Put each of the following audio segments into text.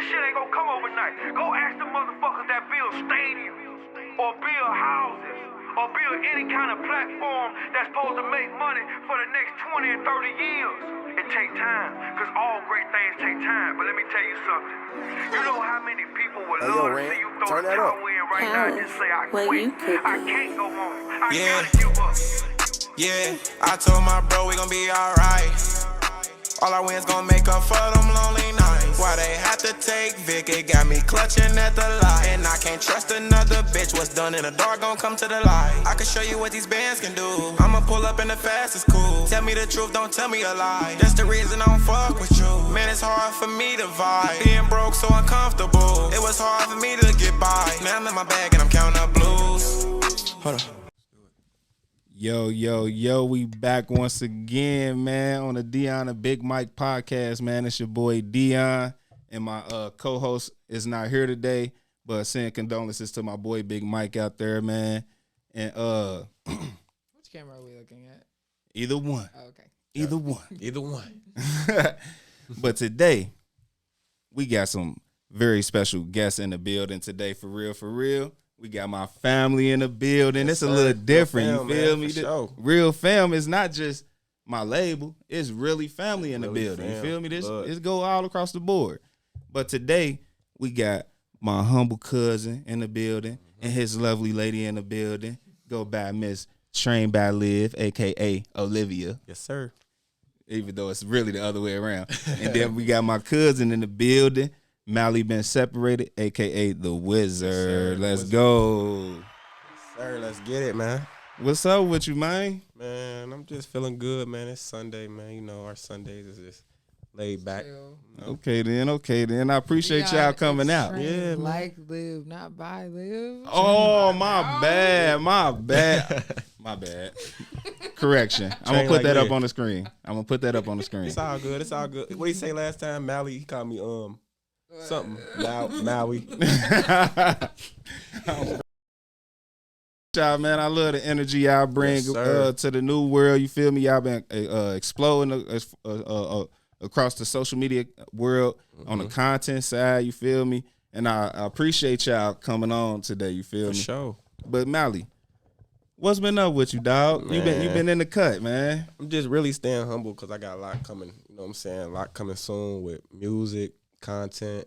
This shit ain't gonna come overnight. Go ask the motherfuckers that build stadiums or build houses or build any kind of platform that's supposed to make money for the next 20 and 30 years. It take time, because all great things take time. But let me tell you something. You know how many people would love to see you throw the towel in right now and just say, I quit. I can't go on. I gotta give up. Yeah, I told my bro we gon' be alright. All our wins gon' make up for them lonely nights. Why they have to take Vic, it got me clutching at the light. And I can't trust another bitch, what's done in the dark gon' come to the light. I can show you what these bands can do. I'ma pull up in the fastest cool. Tell me the truth, don't tell me a lie. That's the reason I don't fuck with you. Man, it's hard for me to vibe. Being broke so uncomfortable. It was hard for me to get by. Now I'm in my bag and I'm counting up blues. Hold up. Yo, we back once again, man, on the Dion and Big Mike podcast, man. It's your boy Dion, and my co-host is not here today, but send condolences to my boy Big Mike out there, man. And which camera are we looking at? Either one. Oh, okay. Either one. Either one. But today, we got some very special guests in the building today, for real. We got my family in the building. Yes, it's a little different, fam, you feel man, me? sure. Real fam is not just my label. It's really family in the Really building. fam, You feel me? This blood. it's go all across the board. But today, we got my humble cousin in the building and his lovely lady in the building. Go by Miss Trained by Liv, a.k.a. Olivia. Yes, sir. Even though it's really the other way around. And then we got my cousin in the building, Malibeenseperated, a.k.a. The Wizard. Yes, Let's Wizard. go. Yes, sir, let's get it, man. What's up with you, man? Man, I'm just feeling good, man. It's Sunday, man. You know, our Sundays is just laid back. Chill. You know? Okay then. I appreciate y'all coming out. Train, Yeah, man. like live, not by live. Oh, my bad. My bad. Correction. I'm gonna Train put like that up live. on the screen. It's all good. It's all good. What did he say last time? Mally, he called me something. Maui. Y'all, man, I love the energy y'all bring Yes, sir. to the new world. You feel me? Y'all been exploding across the social media world on the content side. You feel me? And I appreciate y'all coming on today. You feel For me? sure. But Mally, what's been up with you, dog? You Man. been in the cut, man. I'm just really staying humble because I got a lot coming. You know what I'm saying? A lot coming soon with music, content,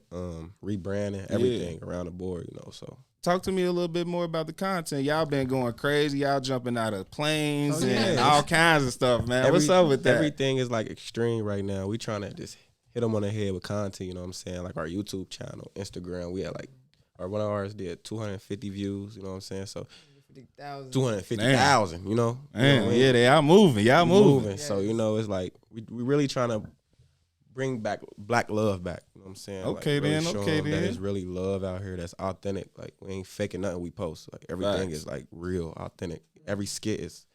rebranding, everything around the board, you know. So Talk to me a little bit more about the content. Y'all been going crazy. Y'all jumping out of planes Oh, and yeah. all kinds of stuff, man. What's up with that? Everything is like extreme right now. We trying to just hit them on the head with content, you know what I'm saying? Like our YouTube channel, Instagram, we had like, one of ours did 250 views, you know what I'm saying? So 50,000. 250,000, you know? You know Man, what I mean? yeah, they are moving. Y'all We moving. Yes. So, you know, it's like we really trying to bring back black love back. You know what I'm saying? Okay, like, really then, show okay, 'em that then. it's really love out here that's authentic. Like we ain't faking nothing we post. Like everything Facts. is like real, authentic. Every skit is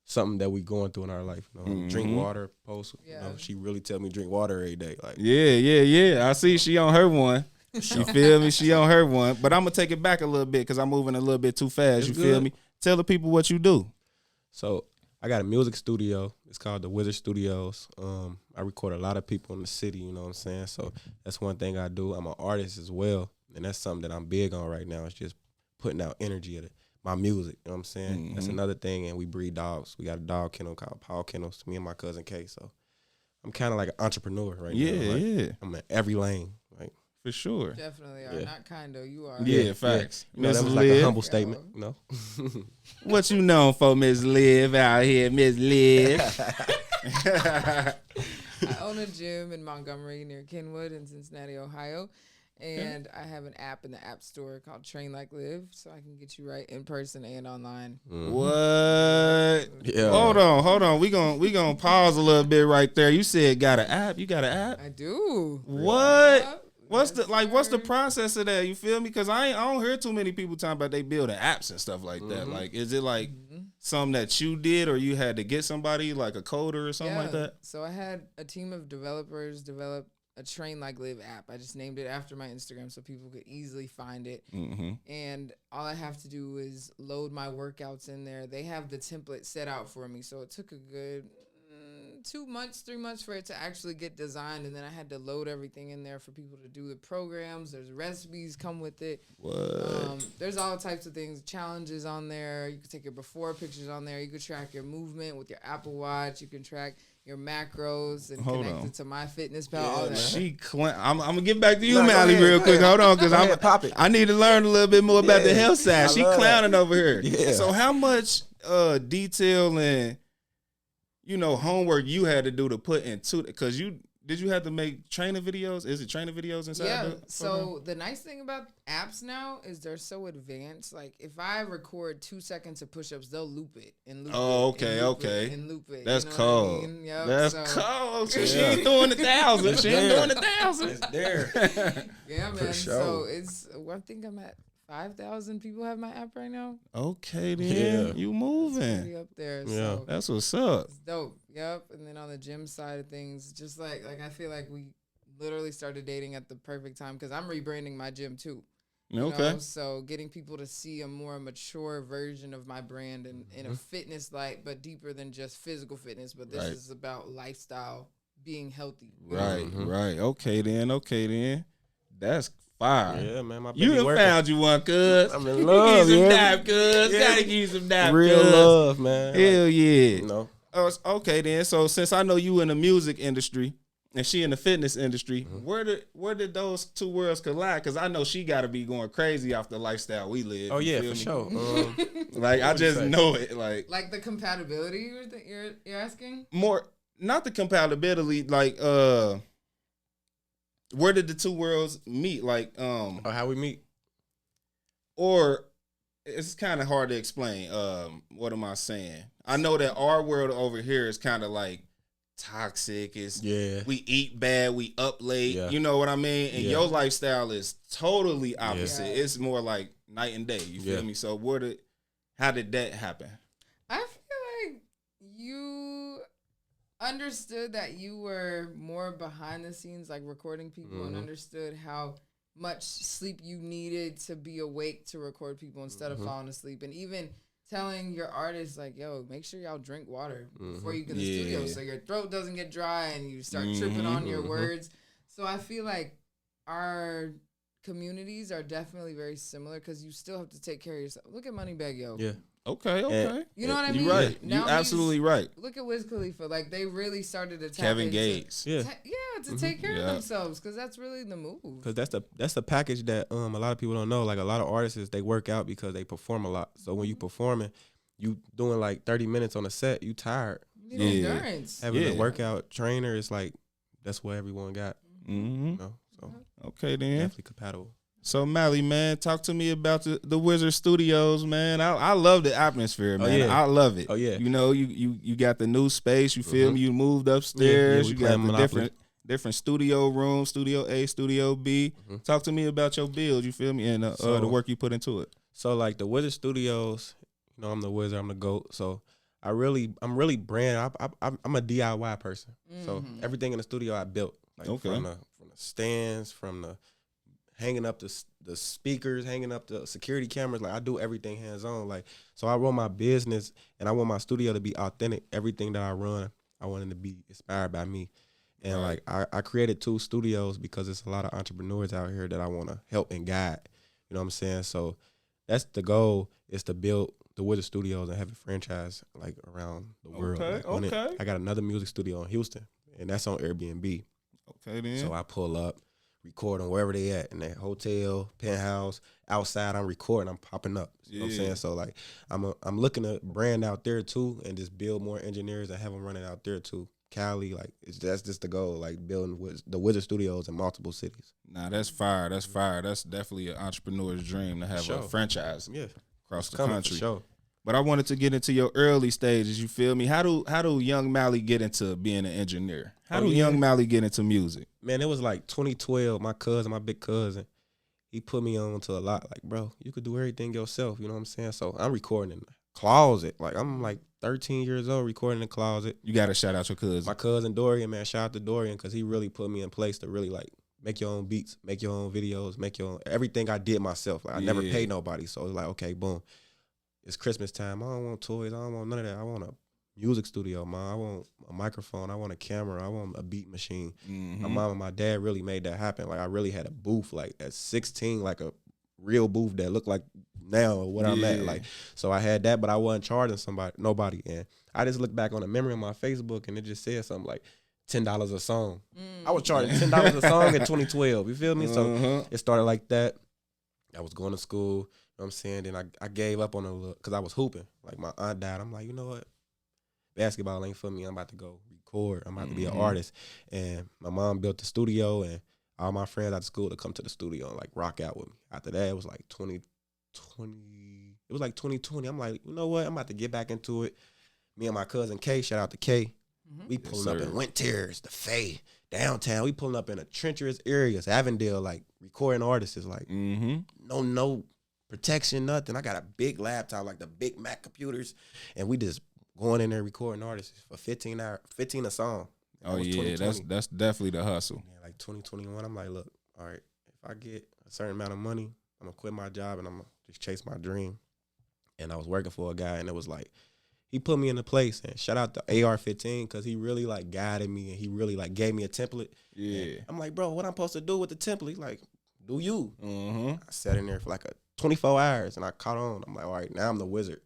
something that we going through in our life. You know, drink water post. You know, Yeah. she really tell me drink water every day. Like Yeah. I see she on her one. You feel me? She on her one. But I'm going to take it back a little bit because I'm moving a little bit too fast. It's You feel good. me? Tell the people what you do. So I got a music studio. It's called the Wizard Studios. I record a lot of people in the city, you know what I'm saying? So that's one thing I do. I'm an artist as well. And that's something that I'm big on right now. It's just putting out energy of my music, you know what I'm saying? That's another thing. And we breed dogs. We got a dog kennel called Paul Kennels, me and my cousin Kay. So I'm kind of like an entrepreneur right now. Like, Yeah. I'm in every lane. Like, For sure. Definitely are. Yeah. Not kind of. You are. Yeah, facts. you know, Miss that was like Liv, a humble statement, you know? what you known for, Miss Liv out here, Miss Liv? I own a gym in Montgomery near Kenwood in Cincinnati, Ohio. And I have an app in the App Store called Train Like Live, so I can get you right in person and online. What? Yeah. Hold on. We gonna pause a little bit right there. You said got an app. You got an app? I do. What? Yep. What's Yes, what's the sir. process of that? You feel me? Because I don't hear too many people talking about they building apps and stuff like that. Like, is it like something that you did, or you had to get somebody like a coder or something like that? So I had a team of developers develop a Train Like Live app. I just named it after my Instagram so people could easily find it. And all I have to do is load my workouts in there. They have the template set out for me, so it took a good 2 months, 3 months for it to actually get designed, and then I had to load everything in there for people to do the programs. There's recipes come with it. There's all types of things, challenges on there. You can take your before pictures on there. You can track your movement with your Apple Watch. You can track your macros and connect it to MyFitnessPal. All that. I'm gonna get back to you, Mally, real quick. Hold on, because I need to learn a little bit more about the health side. She clowning over here. Yeah. So how much detail and homework you had to do to put into it? Because did you have to make training videos? Is it training videos inside? Yeah. So the nice thing about apps now is they're so advanced. Like if I record 2 seconds of push-ups, they'll loop it and loop it. Oh, okay, okay. And loop it. That's cold. I mean? Yep. That's cold. So she ain't doing 1,000. She ain't doing 1,000. It's there. Yeah, man. So I think I'm at 5,000 people have my app right now. Okay, then you moving. It's pretty up there. Yeah, so that's what's up. It's dope. Yep. And then on the gym side of things, just like I feel like we literally started dating at the perfect time because I'm rebranding my gym too. Okay. So getting people to see a more mature version of my brand and in a fitness light, but deeper than just physical fitness. But this is about lifestyle, being healthy. Right. Okay, then. That's fire. Yeah, man. My you done found you one, cuz. I'm in love, Give you some dap, cuz. Gotta give you some dap, real love, man. Hell yeah. No. Okay, then. So since I know you in the music industry and she in the fitness industry, where did those two worlds collide? Because I know she got to be going crazy off the lifestyle we live. Oh yeah, for sure. Like I just know it. Like the compatibility you're asking? More, not the compatibility. Like where did the two worlds meet? Like how we meet? Or it's kind of hard to explain. What am I saying? I know that our world over here is kind of like toxic. We eat bad, we up late. Yeah. You know what I mean? And your lifestyle is totally opposite. Yeah. It's more like night and day. You feel me? So how did that happen? I feel like you understood that you were more behind the scenes, like recording people, and understood how much sleep you needed to be awake to record people instead of falling asleep. And even telling your artists, like, yo, make sure y'all drink water before you get in the studio so your throat doesn't get dry and you start tripping on your words. So I feel like our communities are definitely very similar because you still have to take care of yourself. Look at Moneybag Yo. Yeah. Okay. You know what I mean? You're right. Now you're absolutely right. Look at Wiz Khalifa. Like, they really started to tap Kevin Gates. to take care of themselves because that's really the move. Because that's the package that a lot of people don't know. Like, a lot of artists, they work out because they perform a lot. So when you performing, you doing like 30 minutes on a set, you tired. You need endurance. Having a workout trainer is like, that's what everyone got. So okay, then. Definitely compatible. So, Mally, man, talk to me about the Wizard Studios, man. I love the atmosphere, man. I love it. Oh, yeah. You know, you got the new space. You feel me? You moved upstairs. You got the different studio rooms, Studio A, Studio B. Talk to me about your build, you feel me, and the work you put into it. So, like, the Wizard Studios, I'm the wizard, I'm the GOAT. So, I'm really brand. I'm a DIY person. So, everything in the studio I built. Like, from the stands, from the hanging up the speakers, hanging up the security cameras. Like, I do everything hands-on. Like, so I run my business, and I want my studio to be authentic. Everything that I run, I want it to be inspired by me. And, like, I created 2 studios because there's a lot of entrepreneurs out here that I want to help and guide. You know what I'm saying? So that's the goal, is to build the Wizard Studios and have a franchise, like, around the world. I got another music studio in Houston, and that's on Airbnb. Okay, then. So I pull up, record them wherever they at, in that hotel, penthouse, outside. I'm recording, I'm popping up. You know what I'm saying? So, like, I'm looking to brand out there too, and just build more engineers and have them running out there too. Cali, like, that's just the goal, like, building the Wizard Studios in multiple cities. Nah, that's fire. That's fire. That's definitely an entrepreneur's dream to have a franchise across the country. For sure. But I wanted to get into your early stages. You feel me? How do young Mally get into being an engineer? How do young Mally get into music? Man, it was like 2012. My big cousin, he put me on to a lot. Like, bro, you could do everything yourself. You know what I'm saying? So I'm recording in the closet. Like, I'm like 13 years old, recording in the closet. You got to shout out your cousin. My cousin Dorian, man. Shout out to Dorian, because he really put me in place to really, like, make your own beats, make your own videos, make your own everything. I did myself. Like, I never paid nobody. So it was like, okay, boom. It's Christmas time. I don't want toys. I don't want none of that. I want to music studio, man. I want a microphone. I want a camera. I want a beat machine. Mm-hmm. My mom and my dad really made that happen. Like I really had a booth, like at 16, like a real booth that looked like now what I'm at. Like, so I had that, but I wasn't charging nobody. And I just looked back on a memory on my Facebook, and it just said something like $10 a song. I was charging $10 a song in 2012. You feel me? So it started like that. I was going to school. You know what I'm saying? Then I gave up on it a little because I was hooping. Like my aunt died. I'm like, you know what? Basketball ain't for me. I'm about to go record. I'm about to be an artist. And my mom built the studio, and all my friends out of school to come to the studio and like rock out with me. After that, it was like 2020. It was like 2020. I'm like, you know what? I'm about to get back into it. Me and my cousin Kay, shout out to Kay. We pulling up in Went Terrace, the Faye, downtown. We pulling up in a treacherous areas, Avondale, like recording artists is like no protection, nothing. I got a big laptop, like the big Mac computers, and we just going in there recording artists for 15 a song. Oh yeah, that's definitely the hustle. Yeah, like 2021, I'm like, look, all right, if I get a certain amount of money, I'm gonna quit my job and I'm gonna just chase my dream. And I was working for a guy, and it was like, he put me in a place, and shout out to AR-15 because he really like guided me, and he really like gave me a template. Yeah, and I'm like, bro, what I'm supposed to do with the template? He's like, do you? I sat in there for like 24 hours, and I caught on. I'm like, all right, now I'm the wizard.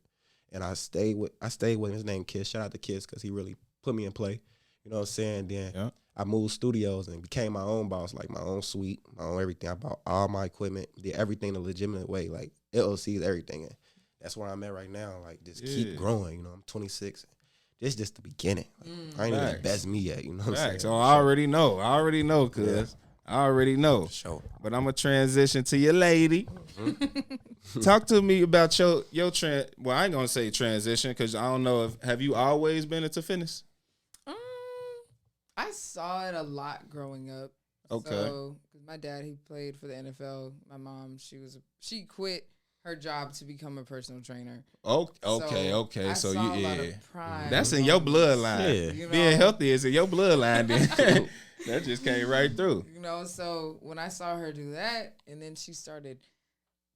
And I stayed with his name Kiss. Shout out to Kiss because he really put me in play. You know what I'm saying? Then I moved studios and became my own boss, like my own suite, my own everything. I bought all my equipment, did everything the legitimate way, like LLCs, everything. And that's where I'm at right now. Like, just keep growing. You know, I'm 26. This is just the beginning. Like, I ain't even the best me yet. You know what I'm saying? So I already know. Cuz. I already know. Sure. But I'm going to transition to your lady. Talk to me about your well, I ain't going to say transition because I don't know have you always been into fitness? I saw it a lot growing up. Okay. So, 'cause my dad, he played for the NFL. My mom, she quit her job to become a personal trainer. Okay. So you a lot of pride that's in your bloodline. Yeah. You know? Being healthy is in your bloodline. Then. That just came right through. You know, so when I saw her do that, and then she started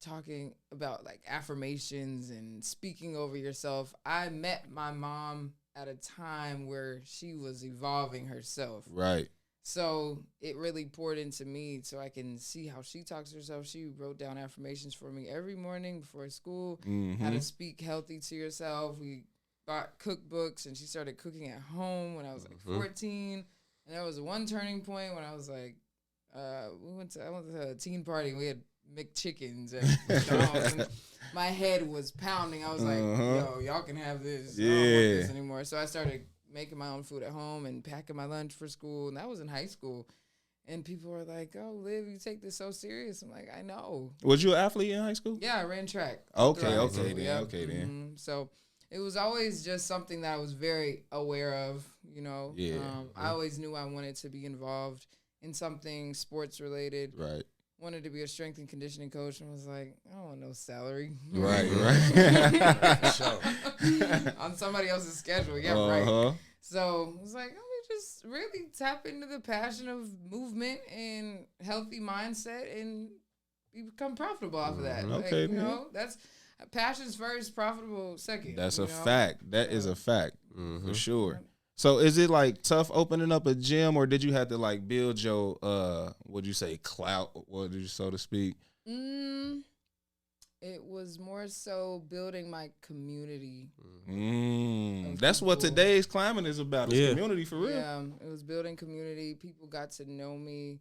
talking about like affirmations and speaking over yourself, I met my mom at a time where she was evolving herself. Right. So it really poured into me so I can see how she talks to herself. She wrote down affirmations for me every morning before school, how to speak healthy to yourself. We bought cookbooks, and she started cooking at home when I was like 14. And there was one turning point when I was like, I went to a teen party, and we had McChickens and McDonald's, and my head was pounding. I was like, yo, y'all can have this. I don't want this anymore. So I started making my own food at home and packing my lunch for school, and that was in high school. And people were like, oh, Liv, you take this so serious. I'm like, I know. Was you an athlete in high school? Yeah, I ran track. Okay then. So it was always just something that I was very aware of, you know. Yeah. I always knew I wanted to be involved in something sports related. Right. Wanted to be a strength and conditioning coach, and was like, I don't want no salary. Right. On somebody else's schedule. Yeah, right. So I was like, let me just really tap into the passion of movement and healthy mindset and become profitable off of that. Okay, like, you know, that's passion's first, profitable second. That's a fact. That is a fact for sure. So is it like tough opening up a gym, or did you have to like build your what'd you say, clout, so to speak? It was more so building my community. That's what today's climate is about. It's community for real. Yeah, it was building community. People got to know me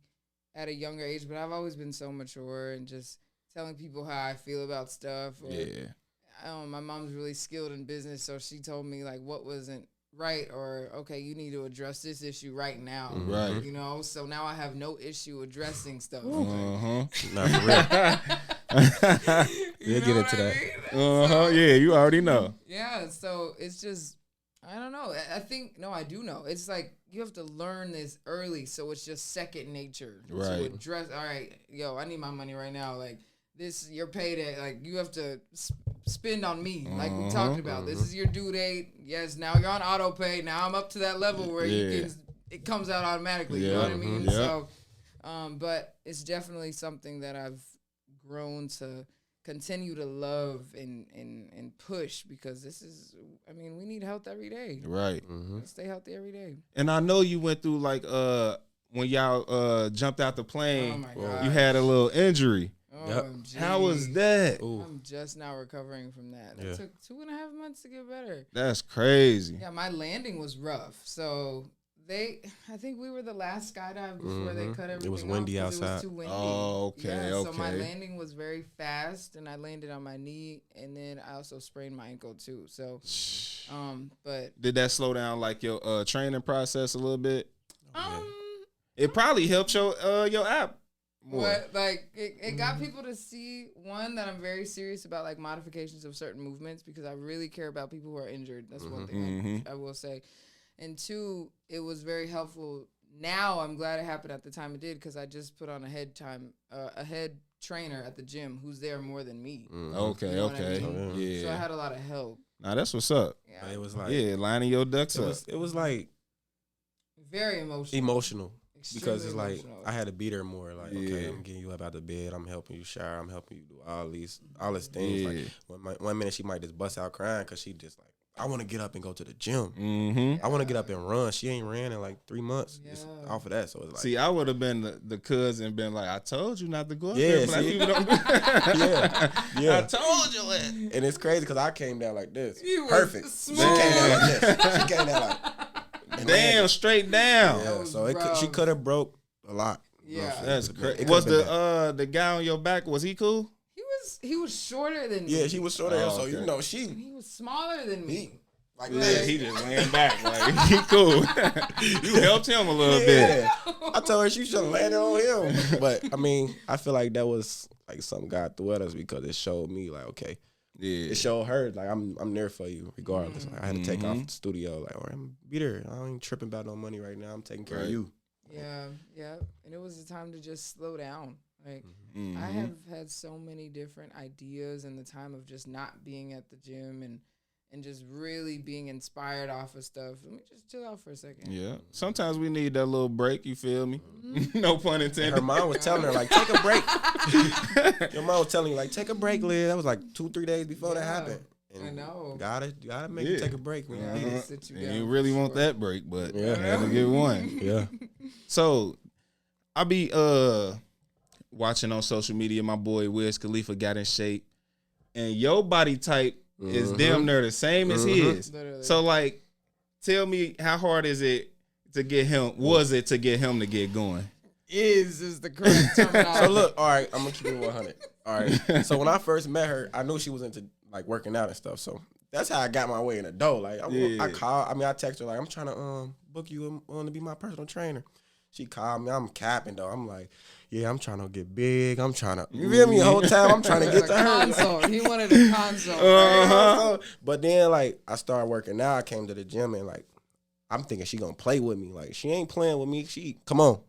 at a younger age, but I've always been so mature and just telling people how I feel about stuff. Or, my mom's really skilled in business, so she told me like what wasn't right, or okay, you need to address this issue right now. Right. You know, so now I have no issue addressing stuff. Not for real. We'll get into that. Yeah, you already know. Yeah, so it's just, I don't know. I do know. It's like you have to learn this early, so it's just second nature to address. All right, yo, I need my money right now. Like this, your payday. Like you have to spend on me, like we talked about. This is your due date. Yes, now you're on auto pay. Now I'm up to that level where it comes out automatically. You know what I mean? So, but it's definitely something that I've grown to continue to love and push, because this is, I mean, we need health every day. Right. Let's stay healthy every day. And I know you went through like when y'all jumped out the plane, Oh my God. you had a little injury. OMG. How was that? I'm just now recovering from that. It took 2.5 months to get better. That's crazy. Yeah, my landing was rough. So I think we were the last skydive before they cut everything. It was windy off outside. It was too windy. Oh, okay, yeah, okay. So my landing was very fast, and I landed on my knee, and then I also sprained my ankle too. So, but did that slow down like your training process a little bit? It probably helped your app more. But like it got people to see, one, that I'm very serious about like modifications of certain movements, because I really care about people who are injured. That's one thing I will say. And two, it was very helpful. Now I'm glad it happened at the time it did, because I just put on a head trainer at the gym who's there more than me. Okay, You know what I okay. mean? Yeah. So I had a lot of help. Nah, that's what's up. Yeah. It was like Lining your ducks up. it was like Very emotional. emotional. Because Extremely it's like emotional. I had to beat her more. Like, okay, Yeah. I'm getting you up out the bed. I'm helping you shower. I'm helping you do all these things. Yeah. Like one minute she might just bust out crying because she just like, I want to get up and go to the gym. Mm-hmm. I want to get up and run. She ain't ran in like 3 months just Yeah. off of that. So it's like, See, I would have been the cousin, been like, I told you not to go up Yeah, there. Black see? people don't do yeah. I told you it. And it's crazy because I came down like this. You was Perfect. She smooth. came down like this. She came down like, and Damn, straight down. Yeah, was so she rough. could have broke a lot. Yeah. That's It crazy. could've Was been bad. the guy on your back, was he cool? He was shorter than me. Yeah, she was shorter, Oh, so okay. you know And she he was smaller than me. like Yeah, this. he just laying back. Like, he cool. You helped him a little bit. Yeah. I told her she should have landed on him. But I mean, I feel like that was like something God threw at us because it showed me like, okay, Yeah. it showed her like I'm there for you regardless. Like, I had to take off the studio. Like, all right, I'm beat her. I ain't tripping about no money right now. I'm taking care of you. Yeah. And it was a time to just slow down. Like, Mhm. I have had so many different ideas in the time of just not being at the gym and just really being inspired off of stuff. Let me just chill out for a second. Yeah. Sometimes we need that little break, you feel me? No pun And intended. her mom was telling her like, take a break. Your mom was telling you like, take a break, Liz. That was like 2-3 days before that Yeah. happened. And I know. Gotta make Yeah. you take a break when Yeah. you need it. Sit you You down ain't for really want sure. that break, but Yeah. had to get one. Yeah. So I be watching on social media, my boy Wiz Khalifa got in shape, and your body type is damn near the same as his. Literally. So like, tell me, how hard is it to get him? Was it to get him to get going? is the correct terminology. So look, all right, I'm gonna keep it 100. All right. So when I first met her, I knew she was into like working out and stuff. So that's how I got my way in the door. Like I text her like, I'm trying to book you on to be my personal trainer. She called me. I'm capping though. I'm like, yeah, I'm trying to get big. I'm trying to, you feel me? The whole time I'm trying to get to her. console. He wanted a console. Right? So, but then like I started working out. I came to the gym and like I'm thinking she gonna play with me. Like she ain't playing with me. She come on,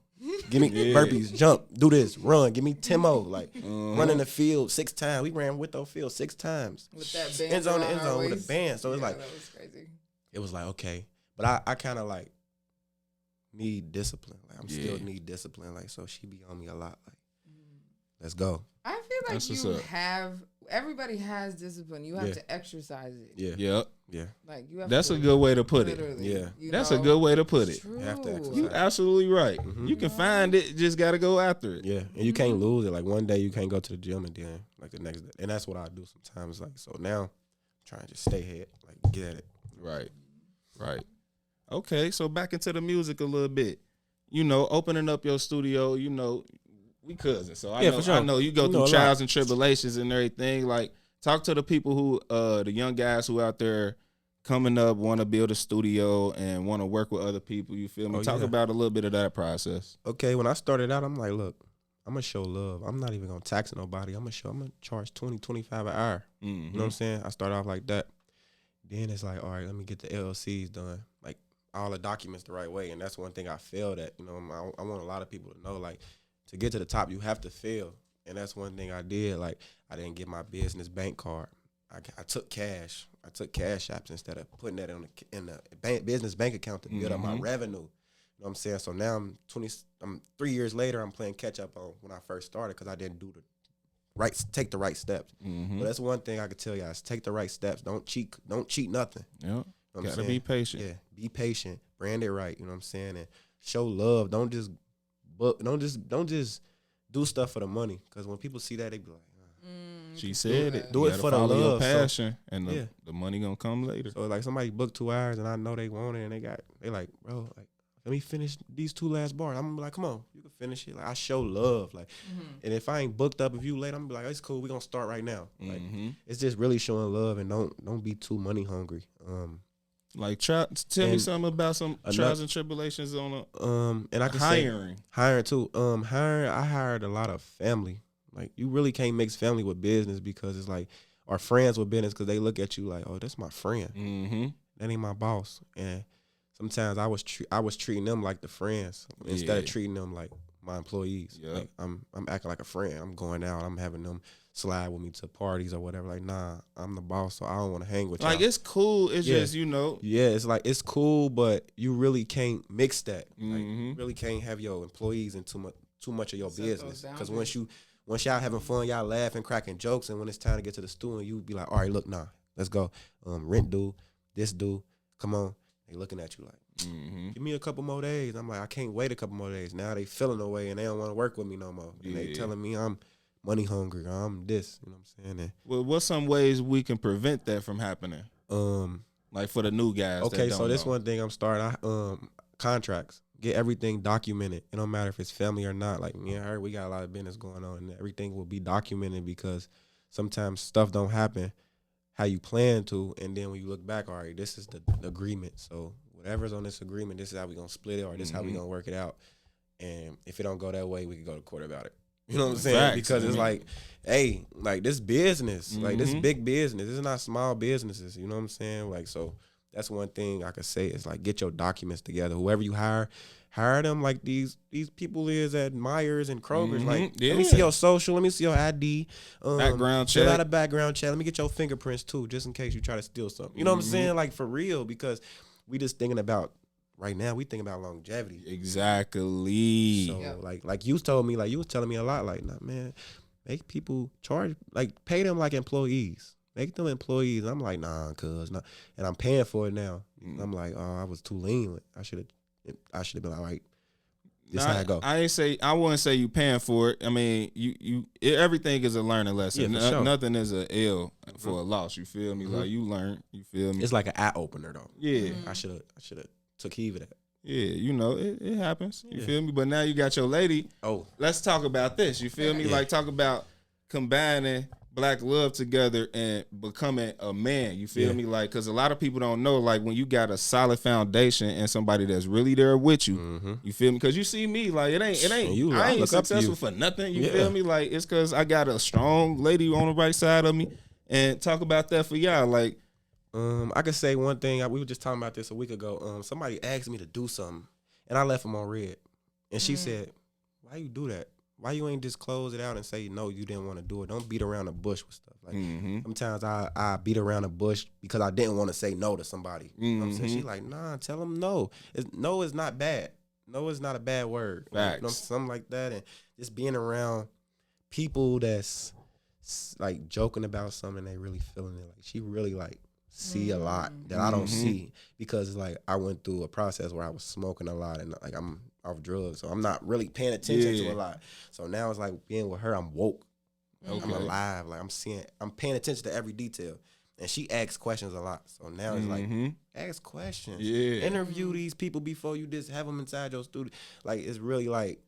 give me burpees, jump, do this, run, give me 10 more. Like run in the field 6 times. We ran with the field 6 times. With that band End zone to around end our zone with waist. a band. So it's Yeah, like that was crazy. it was like okay, but I kind of like need discipline. Like I'm still need discipline. Like so she be on me a lot. Like let's go. I feel like That's what's you up. have, everybody has discipline. You have Yeah. to exercise it. Yeah. Yep. Yeah. Like you have That's to a good way to put it. literally, Yeah. you That's know? a good way to put it. True. You have to exercise. You absolutely right. You can find it, just gotta go after it. Yeah, and you can't lose it. Like one day you can't go to the gym and then like the next day, and that's what I do sometimes. Like so now, I'm trying to just stay ahead, like get at it. Right. Okay, so back into the music a little bit. You know, opening up your studio, you know, we cousins. So Yeah, for sure. I know you go You know through a trials lot. and tribulations and everything. Like, talk to the people who, the young guys who out there coming up, want to build a studio and want to work with other people. You feel me? Oh, Talk yeah. about a little bit of that process. Okay, when I started out, I'm like, look, I'm gonna show love. I'm not even gonna tax nobody. I'm gonna charge 20, 25 an hour. You know what I'm saying? I started off like that. Then it's like, all right, let me get the LLCs done, like all the documents the right way. And that's one thing I failed at. You know, I want a lot of people to know, like, to get to the top, you have to fail. And that's one thing I did. Like, I didn't get my business bank card. I took cash. I took cash apps instead of putting that in the business bank account to build up my revenue. You know what I'm saying? So now I'm 3 years later, I'm playing catch up on when I first started because I didn't do the take the right steps. But that's one thing I could tell y'all is take the right steps. Don't cheat nothing. Yeah. You know what I'm Gotta saying? be patient. Yeah, be patient. Brand it right. You know what I'm saying? And show love. Don't just do stuff for the money. Because when people see that, they be like, she said it. Do You it gotta for the follow your love, so- passion, and the money gonna come later. so like somebody booked 2 hours and I know they want it and they like, bro, like, let me finish these 2 last bars. I'm gonna be like, come on, you can finish it. Like I show love. Like, and if I ain't booked up, if you late, I'm gonna be like, it's cool. We gonna start right now. Like, it's just really showing love and don't be too money hungry. Like, tell me something about some trials and tribulations on and I can hiring too. I hired a lot of family. Like, you really can't mix family with business because it's like, or friends with business because they look at you like, oh, that's my friend. That ain't my boss. And sometimes I was treating them like the friends instead of treating them like my employees. Yep. Like I'm acting like a friend. I'm going out. I'm having them slide with me to parties or whatever. Like, nah, I'm the boss, so I don't want to hang with you. Like, it's cool. It's just, you know. Yeah, it's like, it's cool, but you really can't mix that. Like, you really can't have your employees in too much of your business. Because once y'all having fun, y'all laughing, cracking jokes, and when it's time to get to the stool, and you be like, all right, look, nah, let's go. Rent due, this due, come on. They looking at you like, give me a couple more days. I'm like, I can't wait a couple more days. Now they feeling away and they don't want to work with me no more. And they telling me I'm money hungry. I'm this. You know what I'm saying? Well, what's some ways we can prevent that from happening? Like for the new guys. Okay, so this one thing I'm starting. Contracts. Get everything documented. It don't matter if it's family or not. Like me and her, we got a lot of business going on, and everything will be documented because sometimes stuff don't happen how you plan to, and then when you look back, all right, this is the agreement. So whatever's on this agreement, this is how we gonna split it, or this is how we gonna work it out. And if it don't go that way, we can go to court about it. You know what I'm saying? Facts. Because it's like, hey, like this business, like this big business. This is not small businesses. You know what I'm saying? Like, so that's one thing I could say is like, get your documents together. Whoever you hire them like these people is at Myers and Kroger's. Like, let me see your social. Let me see your ID. Background check. Fill out a background check. Let me get your fingerprints too, just in case you try to steal something. You know what I'm saying? Like, for real, because we just thinking about, right now, we thinking about longevity. Exactly. So, like you told me, like you was telling me a lot, like, nah, man, make people charge, like, pay them like employees. Make them employees. I'm like, nah, cuz, nah. And I'm paying for it now. I'm like, oh, I was too lean. I should have been like, all right, this how I go. I wouldn't say you paying for it. I mean, everything is a learning lesson. Yeah, for sure. Nothing is a L for a loss. You feel me? Like, you learn. You feel me? It's like an eye opener though. Yeah. I should have took heed of that. Yeah, you know, it happens. You feel me? But now you got your lady. Oh. Let's talk about this. You feel me? Like, talk about combining black love together and becoming a man. You feel me? Like, because a lot of people don't know, like, when you got a solid foundation and somebody that's really there with you, you feel me? Because you see me, like, it ain't I ain't successful for nothing. You feel me? Like, it's because I got a strong lady on the right side of me. And talk about that for y'all. Like, I could say one thing. We were just talking about this a week ago. Somebody asked me to do something, and I left them on red. And she said, why you do that? Why you ain't just close it out and say, no, you didn't want to do it? Don't beat around the bush with stuff. Like, sometimes I beat around the bush because I didn't want to say no to somebody. You know what I'm saying? She's like, nah, tell them no. No is not bad. No is not a bad word. Facts. You know, something like that. And just being around people that's, like, joking about something, they really feeling it. Like, she really, like, see a lot that I don't see because, like, I went through a process where I was smoking a lot and, like, I'm off drugs, so I'm not really paying attention to a lot. So now it's like being with her, I'm woke. I'm alive. Like, I'm paying attention to every detail. And she asks questions a lot. So now it's like, ask questions. Yeah. Interview these people before you just have them inside your studio. Like, it's really like.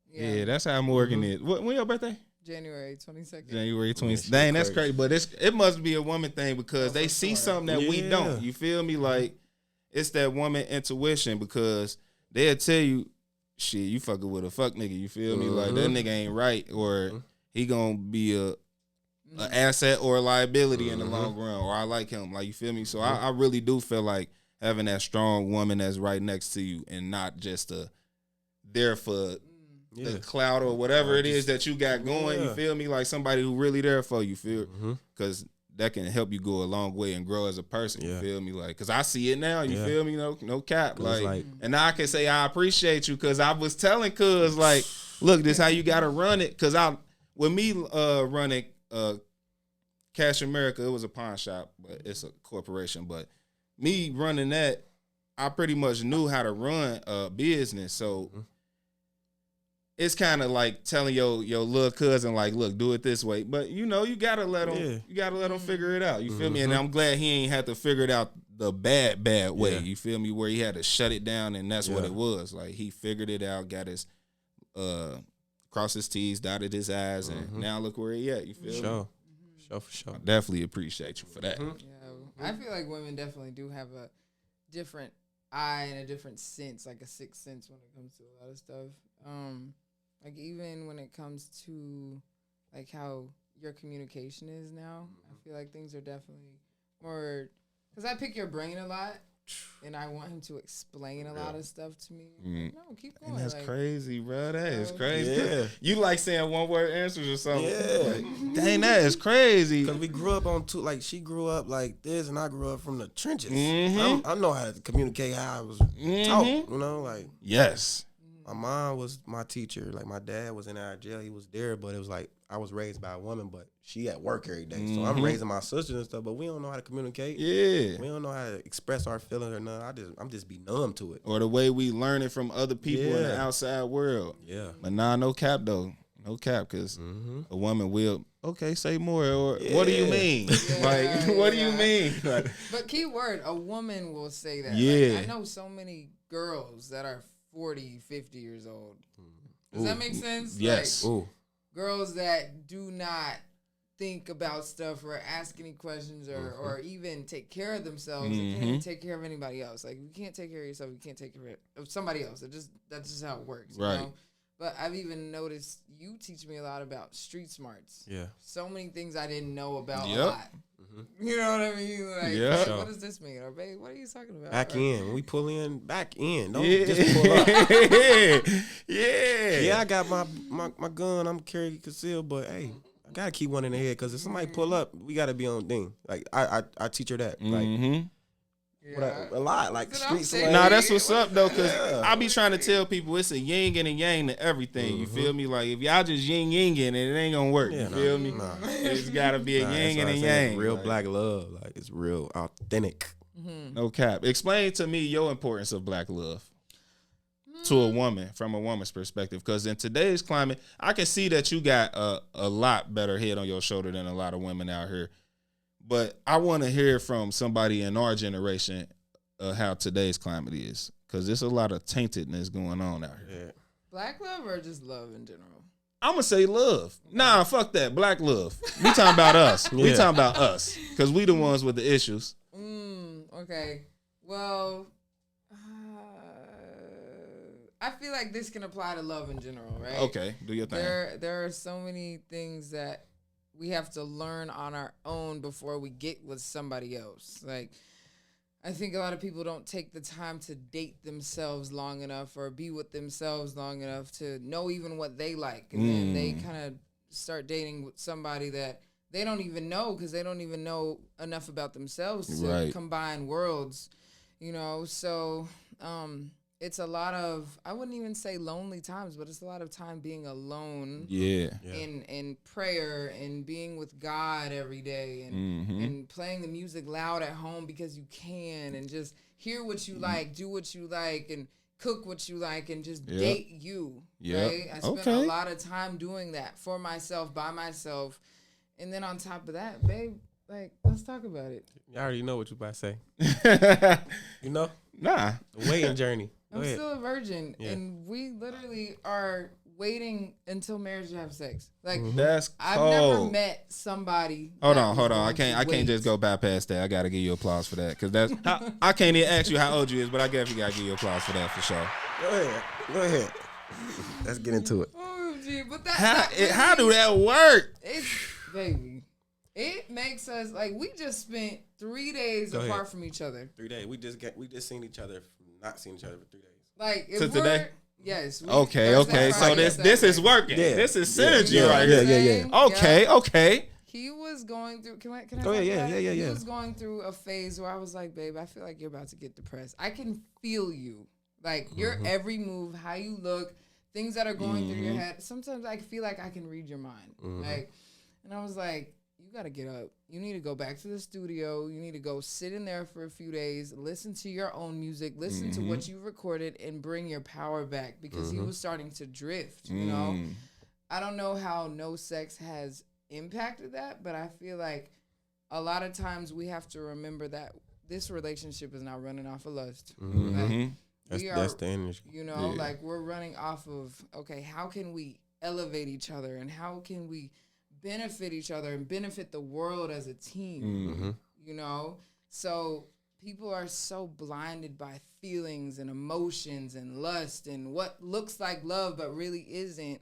Yeah, that's how Morgan is. When your birthday? January 22nd. January 20th. Dang, that's crazy. But it must be a woman thing because they see something that we don't. You feel me? Like, it's that woman intuition because they'll tell you, shit, you fucking with a fuck nigga. You feel me? Like, that nigga ain't right, or he gonna be a asset or a liability in the long run, or I like him. Like, you feel me? So I really do feel like having that strong woman that's right next to you and not just there for the clout or whatever it is that you got going. You feel me? Like, somebody who really there for you. Feel because that can help you go a long way and grow as a person. You feel me? Like, cause I see it now. You feel me? No cap. Like, and now I can say I appreciate you because I was telling cuz, like, look, this how you gotta run it. Cause with me running Cash America, it was a pawn shop, but it's a corporation. But me running that, I pretty much knew how to run a business. So it's kind of like telling your little cousin, like, look, do it this way. But you gotta let him. You gotta let him figure it out. You feel me? And I'm glad he ain't had to figure it out the bad way. Yeah. You feel me? Where he had to shut it down, and that's what it was. Like he figured it out, got his crossed his T's, dotted his I's, and now look where he at. You feel me? For sure. I definitely appreciate you for that. Yeah, I feel like women definitely do have a different eye and a different sense, like a sixth sense when it comes to a lot of stuff. Like even when it comes to like how your communication is now, I feel like things are definitely more, because I pick your brain a lot and I want him to explain a lot of stuff to me. Like, no, keep going. And that's like, crazy, bro. That is crazy. Yeah. You like saying one word answers or something. Yeah. Like, dang, that is crazy. Because we grew up on two, like she grew up like this and I grew up from the trenches. Mm-hmm. I know how to communicate how I was taught, like. Yes. My mom was my teacher. Like my dad was in our jail. He was there, but it was like I was raised by a woman, but she at work every day. So I'm raising my sisters and stuff, but we don't know how to communicate. Yeah. We don't know how to express our feelings or nothing. I'm just be numb to it. Or the way we learn it from other people in the outside world. Yeah. But no cap though. No cap, because a woman will, okay, say more. Or what do you mean? What do you mean? Like, but key word, a woman will say that. Yeah. Like, I know so many girls that are 40, 50 years old. Does that make sense? Yes. Like, girls that do not think about stuff or ask any questions or even take care of themselves. They can't even take care of anybody else. Like, you can't take care of yourself. You can't take care of somebody else. That's just how it works. Right. You know? But I've even noticed you teach me a lot about street smarts. Yeah. So many things I didn't know about a Yep. lot. You know what I mean? Like, Yeah. hey, what does this mean? Or, babe, what are you talking about? Back Or, in. When we pull in, back in. Don't yeah. just pull up. Yeah. Yeah, I got my gun. I'm carrying concealed, but hey, I gotta keep one in the head because if somebody pull up, we gotta be on thing. Like I teach her that. Like a lot. Like That's what I'm streets. saying. Nah, that's what's up though, cause I be trying to tell people it's a yin and a yang to everything. You feel me? Like if y'all just yin yinging, it ain't gonna work. You feel me? Nah. It's gotta be a yin and a It's yang. real like, black love. Like it's real authentic. No cap. Explain to me your importance of black love to a woman from a woman's perspective, because in today's climate, I can see that you got a lot better head on your shoulder than a lot of women out here. But I want to hear from somebody in our generation how today's climate is, because there's a lot of taintedness going on out here. Yeah. Black love or just love in general? I'm going to say love. Nah, fuck that. Black love. We talking about us. We talking about us, because we the ones with the issues. Okay. Well, I feel like this can apply to love in general, right? Okay, do your thing. There are so many things that we have to learn on our own before we get with somebody else. Like, I think a lot of people don't take the time to date themselves long enough or be with themselves long enough to know even what they like. And then they kind of start dating with somebody that they don't even know, because they don't even know enough about themselves to combine worlds, you know? So it's a lot of, I wouldn't even say lonely times, but it's a lot of time being alone. Yeah. In prayer and being with God every day and playing the music loud at home because you can, and just hear what you like, do what you like, and cook what you like, and just date you. Right? I spent a lot of time doing that for myself, by myself. And then on top of that, babe, like, let's talk about it. You already know what you about to say. You know? Nah. The waiting journey. I'm still a virgin, and we literally are waiting until marriage to have sex. Like, that's I've cold. never met somebody. Hold on. I can't just go bypass that. I gotta give you applause for that, because that's I can't even ask you how old you is, but I definitely gotta give you applause for that for sure. Go ahead. Let's get into it. Oh, gee, but How do that work? Baby, it makes us like, we just spent 3 days apart from each other. 3 days. We just seen each other from not seeing each other for 3 days. Like, if Since we're, today? Yes. Okay. Thursday, So Friday, this is Saturday. working. Yeah. This is synergy Yeah. right Yeah. here. Yeah. Okay. He was going through. Can I? Go talk ahead, about it? yeah. He was going through a phase where I was like, babe, I feel like you're about to get depressed. I can feel you. Like, your every move, how you look, things that are going through your head. Sometimes I feel like I can read your mind. Like, and I was like, you got to get up. You need to go back to the studio. You need to go sit in there for a few days, listen to your own music, listen to what you recorded, and bring your power back, because he was starting to drift, you know? I don't know how no sex has impacted that, but I feel like a lot of times we have to remember that this relationship is not running off of lust. Like, that's the energy. You know, like we're running off of, okay, how can we elevate each other, and how can we benefit each other and benefit the world as a team, you know? So people are so blinded by feelings and emotions and lust and what looks like love but really isn't.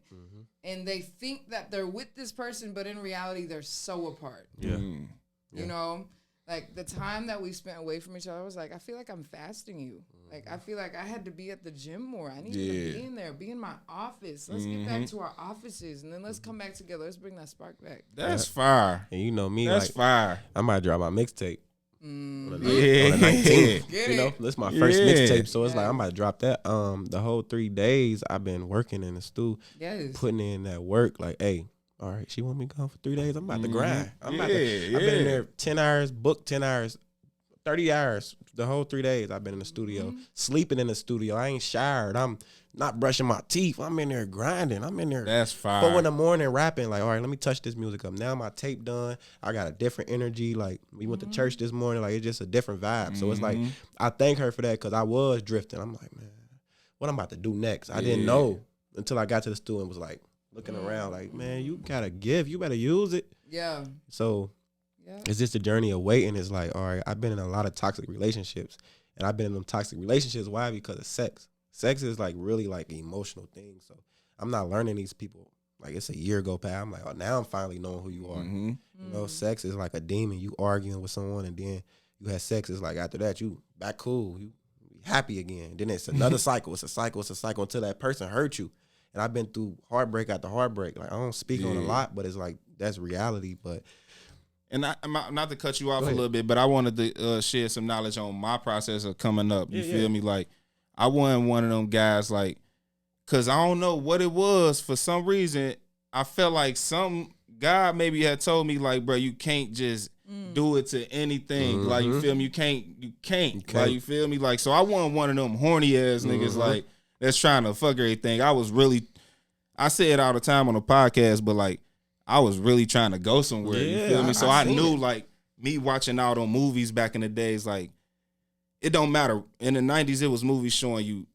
And they think that they're with this person, but in reality, they're so apart. You know? Like, the time that we spent away from each other, I was like, I feel like I'm fasting you. Like, I feel like I had to be at the gym more. I need to be in there, be in my office. Let's get back to our offices, and then let's come back together. Let's bring that spark back. That's fire. And you know me, That's like, fire. I might drop my mixtape. On the 19th. You know, that's my first mixtape, so it's like I'm about to drop that. The whole 3 days I've been working in the stew, putting in that work. Like, hey, all right, she want me gone for 3 days. I'm about to grind. I've been in there 10 hours, booked 10 hours, 30 hours. The whole 3 days I've been in the studio, sleeping in the studio. I ain't showered. I'm not brushing my teeth. I'm in there grinding. I'm in there. That's fire. 4 in the morning rapping. Like, all right, let me touch this music up. Now my tape done. I got a different energy. Like, we went to church this morning. Like, it's just a different vibe. So it's like, I thank her for that, because I was drifting. I'm like, man, what I'm about to do next? I didn't know until I got to the studio and was like, looking around like, man, you gotta give. You better use it. Yeah. So it's just a journey of waiting. It's like, all right, I've been in a lot of toxic relationships. And I've been in them toxic relationships. Why? Because of sex. Sex is like really like an emotional thing. So I'm not learning these people. Like, it's a year go past. I'm like, oh, now I'm finally knowing who you are. You know, sex is like a demon. You arguing with someone, and then you had sex. It's like, after that, you back cool. You happy again. Then it's another cycle. It's a cycle. It's a cycle until that person hurt you. And I've been through heartbreak after heartbreak. Like, I don't speak on a lot, but it's like, that's reality. But And not to cut you off a little bit, but I wanted to share some knowledge on my process of coming up. You feel me? Like, I wasn't one of them guys, like, because I don't know what it was. For some reason, I felt like some God maybe had told me, like, bro, you can't just do it to anything. Like, you feel me? You can't. Like, you feel me? Like, so I wasn't one of them horny ass niggas, like, that's trying to fuck everything. I say it all the time on the podcast, but like, I was really trying to go somewhere. You feel me? So I knew, like, me watching all those movies back in the days, like, it don't matter. In the 90s, it was movies showing you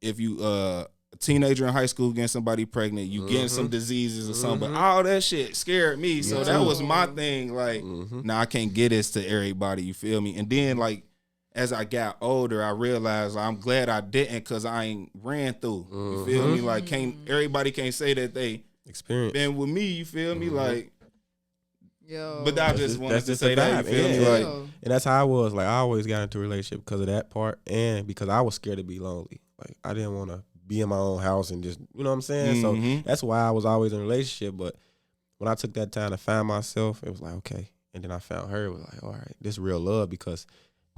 if you a teenager in high school getting somebody pregnant, you getting some diseases or something. But all that shit scared me. So that was my thing. Like, nah, I can't get this to everybody. You feel me? And then, like, as I got older, I realized, like, I'm glad I didn't, because I ain't ran through. You feel me? Like, everybody can't say that they been with me. You feel me? Like, but I just wanted to say that. You feel me? Like, and that's how I was. Like, I always got into a relationship because of that part, and because I was scared to be lonely. Like, I didn't want to be in my own house and just, you know what I'm saying? So that's why I was always in a relationship. But when I took that time to find myself, it was like, okay. And then I found her. It was like, all right, this is real love, because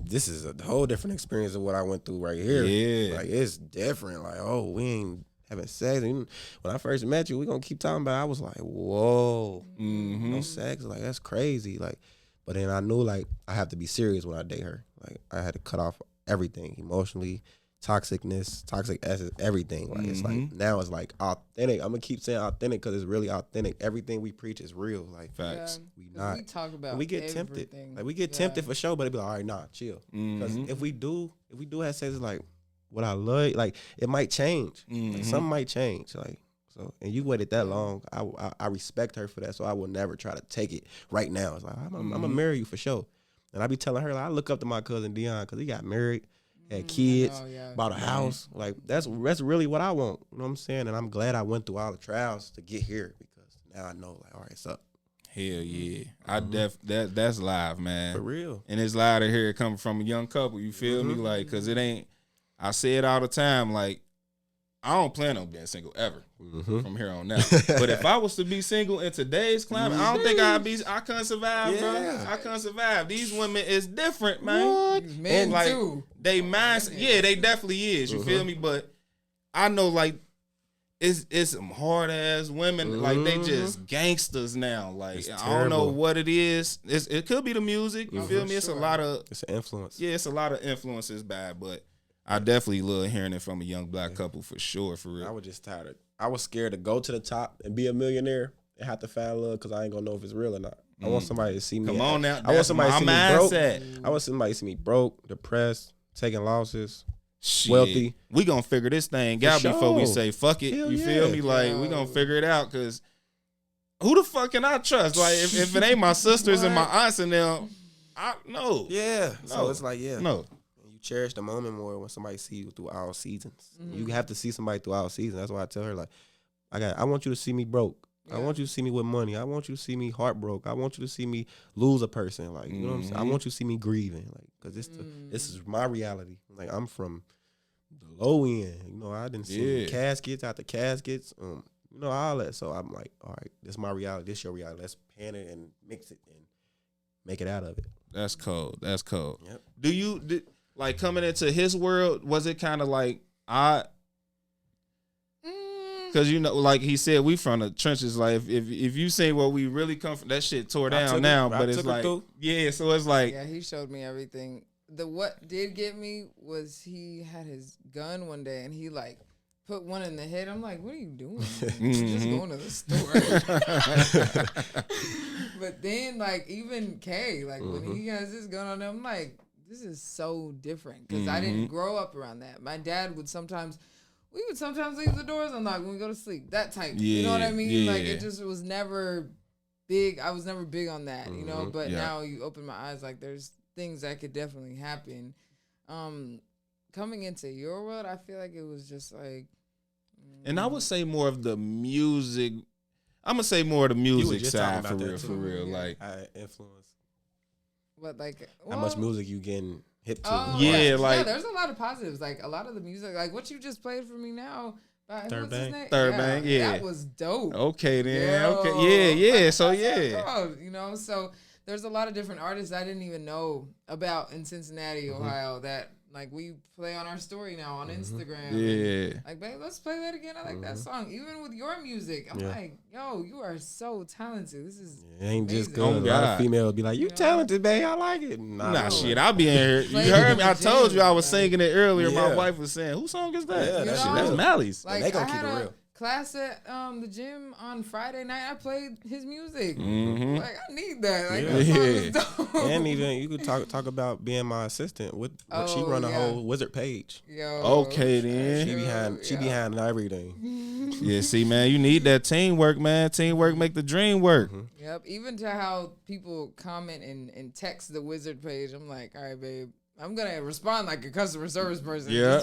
this is a whole different experience of what I went through right here. Yeah. Like, it's different. Like, oh, we ain't having sex. And when I first met you, we gonna keep talking about it. I was like, whoa, no sex. Like, that's crazy. Like, but then I knew, like, I have to be serious when I date her. Like, I had to cut off everything emotionally, toxicness, toxic essence, everything. Like, it's like, now it's like authentic. I'm gonna keep saying authentic because it's really authentic. Everything we preach is real. Like, facts. We talk about we get tempted. Like, we get tempted for sure, but it'd be like, all right, nah, chill. Because if we do have sex, it's like, what I love, like, it might change. Like, something might change. Like, so, and you waited that long. I respect her for that. So I will never try to take it right now. It's like, I'm gonna marry you for sure. And I be telling her, like, I look up to my cousin Dion, because he got married, had kids, bought a house. Like, that's really what I want. You know what I'm saying? And I'm glad I went through all the trials to get here, because now I know, like, all right, it's up. Hell yeah. That's live, man. For real. And it's live to hear it coming from a young couple. You feel me? Like, because it ain't, I say it all the time, like, I don't plan on being single ever from here on out. But if I was to be single in today's climate, I don't think I couldn't survive, bro. I couldn't survive. These women is different, man. What? Men and, like, too. They mindset, they definitely is. You feel me? But I know, like, it's some hard ass women. Like they just gangsters now. Like It's I don't know terrible. what it is. It could be the music. You feel me? It's a lot of It's an influence. yeah. It's a lot of influences bad, but I definitely love hearing it from a young black couple for sure. For real. I was just tired. I was scared to go to the top and be a millionaire and have to find love because I ain't gonna know if it's real or not. I want somebody to see me. Come on now. I want somebody to see me broke. mindset. I want somebody to see me broke, depressed, taking losses. Shit. Wealthy. We gonna figure this thing out before we sure. say fuck it. Hell You feel yeah. me? Like we gonna figure it out because who the fuck can I trust? Like if it ain't my sisters and my aunts and them, I no. Yeah. No. So it's like, No. You cherish the moment more when somebody see you through all seasons. You have to see somebody through all seasons. That's why I tell her, like, I want you to see me broke. I want you to see me with money. I want you to see me heartbroken. I want you to see me lose a person. Like, you know what I'm saying? I want you to see me grieving. Like, because this is my reality. Like, I'm from the low end. You know, I didn't see caskets after caskets. You know, all that. So I'm like, all right, this is my reality. This your reality. Let's pan it and mix it and make it out of it. That's cold. That's cold. Yep. Did like coming into his world, was it kind of like odd? Because, you know, like he said, we from the trenches. Like, if you say where we really come from, that shit tore down now. But it's like, yeah, so it's like. Yeah, he showed me everything. What did get me was he had his gun one day and he, like, put one in the head. I'm like, what are you doing? Just going to the store. But then, like, even Kay, like, when he has his gun on him, I'm like, this is so different. Because I didn't grow up around that. My dad would sometimes... We would sometimes leave the doors unlocked when we go to sleep. That type. You know what I mean? Yeah. Like, it just was never big. I was never big on that, you know? But now you open my eyes, like, there's things that could definitely happen. Coming into your world, I feel like it was just like... And I would say more of the music. I'm going to say more of the music just side talking for about real, that, for too. real. Yeah. Like, I influence. What, like... How much music you getting hip to. Oh, Yeah, like- yeah, there's a lot of positives. Like, a lot of the music, like what you just played for me now. Third Bank. Third Bank, yeah. That was dope. okay, then. Yo, Okay. Yeah. So, what's that yeah. called? You know, so there's a lot of different artists I didn't even know about in Cincinnati, Ohio that, like, we play on our story now on Instagram. Yeah. And, like, babe, let's play that again. I like that song. Even with your music, I'm like, yo, you are so talented. This is It ain't just amazing. good. Oh, A lot God. of females be like, you talented, babe. I like it. Nah, shit. I'll be in here. You Play heard in me. the I told gym, you I was like- singing it earlier. My Yeah. wife was saying, whose song is that? Yeah, that shit That's real. Mally's. Like, they gonna I keep had it a real. class at the gym on Friday night. I played his music. Mm-hmm. Like, I need that. Like, Yeah. that song is dope. And even you could talk about being my assistant. She Oh, run a yeah. whole wizard page. Yo, Okay, then. She behind everything. Yeah, see, man, you need that teamwork, man. Teamwork make the dream work. Yep. Even to how people comment and text the wizard page, I'm like, all right, babe. I'm gonna respond like a customer service person. Yeah.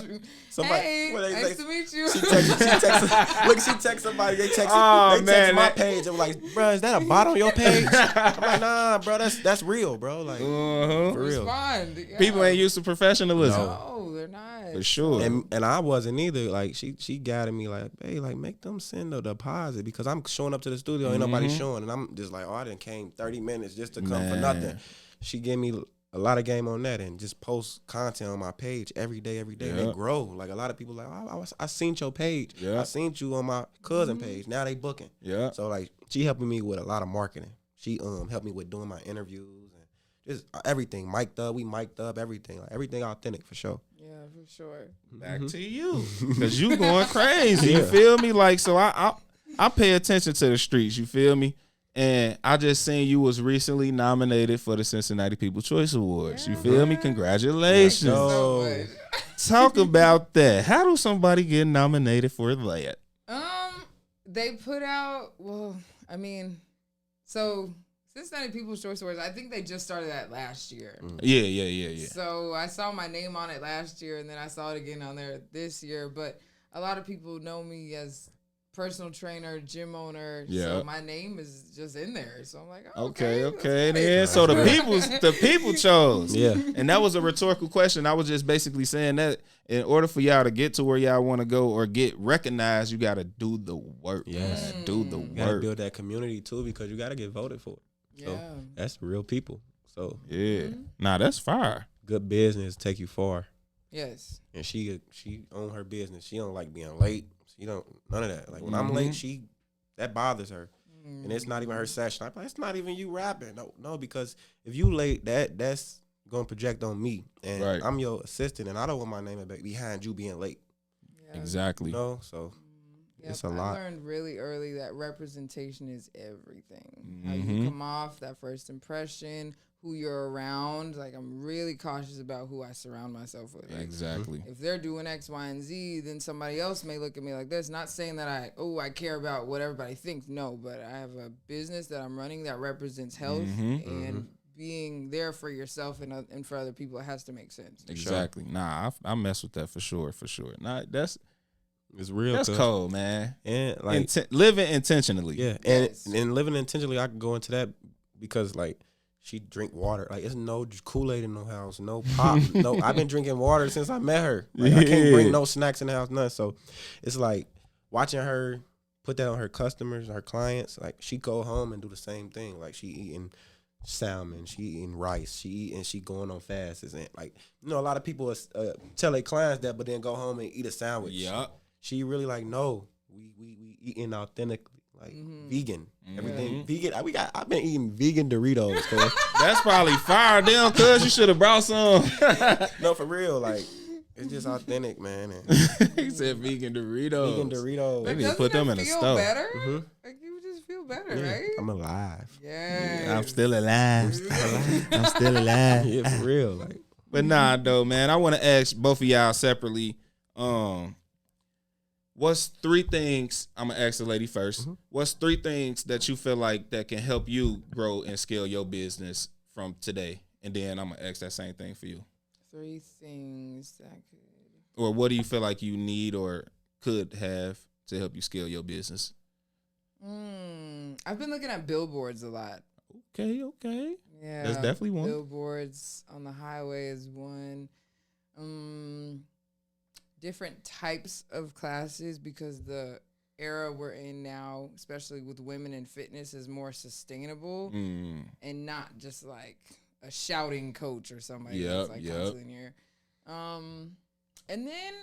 Somebody- Hey, what they nice say? to meet you. She text somebody. They text Oh, they man, text my that- page. I'm like, bro, is that a bot on your page? I'm like, nah, bro, that's real, bro. Like, for real. Respond. Yeah. People ain't used to professionalism. No, they're not. For sure. And I wasn't either. Like she guided me like, hey, like make them send the deposit because I'm showing up to the studio, ain't nobody showing, and I'm just like, oh, I done came 30 minutes just to come for Man. nothing. She gave me a lot of game on that and just post content on my page every day and Yeah. grow. Like a lot of people like, oh, I seen your page. Yeah. I seen you on my cousin page. Now they booking. Yeah. So like she helping me with a lot of marketing. She helped me with doing my interviews and just everything. We mic'd up everything. Like everything authentic for sure. Yeah, for sure. Back to you. Because you going crazy. You feel me? Like, so I pay attention to the streets. You feel me? And I just seen you was recently nominated for the Cincinnati People's Choice Awards. You feel me? Congratulations. So much. Talk about that. How do somebody get nominated for that? They put out. Well, I mean, so Cincinnati People's Choice Awards. I think they just started that last year. Yeah. So I saw my name on it last year, and then I saw it again on there this year. But a lot of people know me as personal trainer, gym owner. Yeah. So my name is just in there. So I'm like, Okay, that's then. great. So the people chose. Yeah. And that was a rhetorical question. I was just basically saying that in order for y'all to get to where y'all want to go or get recognized, you got to do the work. Yes. Man. Do the You gotta work. build that community too because you gotta get voted for. So Yeah. that's real people. So Yeah. Nah, that's fire. good business take you far. Yes. And she own her business. She don't like being late. She don't none of that. Like when I'm late, that bothers her. And it's not even her session. I'm like, it's not even you rapping. No, because if you late, that's gonna project on me. And I'm your assistant, and I don't want my name behind you being late. Yeah. Exactly. You know, so it's a lot. I learned really early that representation is everything. How you come off, that first impression, who you're around. Like, I'm really cautious about who I surround myself with. Like, Exactly. if they're doing X, Y, and Z, then somebody else may look at me like this. Not saying that I care about what everybody thinks. No, but I have a business that I'm running that represents health and being there for yourself and for other people. It has to make sense. Exactly. Sure. Nah, I mess with that for sure. Nah, it's real. That's cold, man. And like living intentionally. Yeah, and living intentionally, I can go into that because like she drink water. Like it's no Kool-Aid in no house, no pop. No, I've been drinking water since I met her. Like I can't bring no snacks in the house, nothing. So it's like watching her put that on her customers, her clients. Like she go home and do the same thing. Like she eating salmon, she eating rice, she going on fasts. And like a lot of people tell their clients that, but then go home and eat a sandwich. Yeah. She really like, no, we eating authentically, like vegan, everything vegan. I've been eating vegan Doritos. Cause that's probably fire, damn. Cuz you should have brought some. No, for real, like it's just authentic, man. He said vegan Doritos. Vegan Doritos. They need to put them in a stove. Better? Like you just feel better, right? I'm alive. Yeah, I'm still alive. I'm still alive. Yeah, for real, like. But nah, though, man. I want to ask both of y'all separately. What's 3 things, I'm going to ask the lady first. What's 3 things that you feel like that can help you grow and scale your business from today? And then I'm going to ask that same thing for you. 3 things that could. Or what do you feel like you need or could have to help you scale your business? I've been looking at billboards a lot. Okay. Yeah. That's definitely one. Billboards on the highway is one. Different types of classes, because the era we're in now, especially with women in fitness, is more sustainable and not just like a shouting coach or somebody that's like constantly in your ear. And then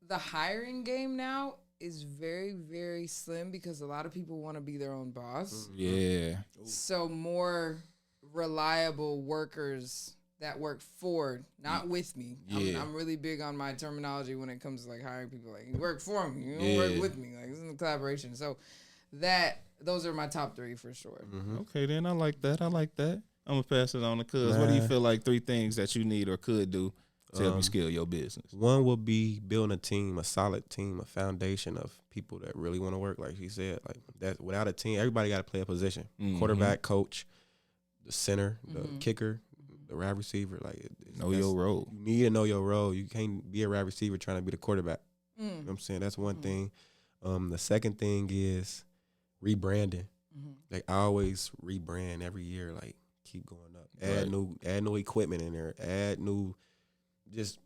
the hiring game now is very, very slim because a lot of people want to be their own boss. Yeah. So more reliable workers that work for, not with me. Yeah. I'm really big on my terminology when it comes to like hiring people. Like, you work for me, you don't work with me. Like, this is a collaboration. So those are my top 3 for sure. Okay, then I like that. I'm gonna pass it on to Cuz. What do you feel like 3 things that you need or could do to help you scale your business? One will be building a team, a solid team, a foundation of people that really want to work. Like he said, like that. Without a team, everybody got to play a position: quarterback, coach, the center, the kicker, the wide receiver. Like know your role. You need to know your role. You can't be a wide receiver trying to be the quarterback. You know what I'm saying? That's one thing. The second thing is rebranding. Like I always rebrand every year. Like keep going up. Add new equipment in there. Add new, just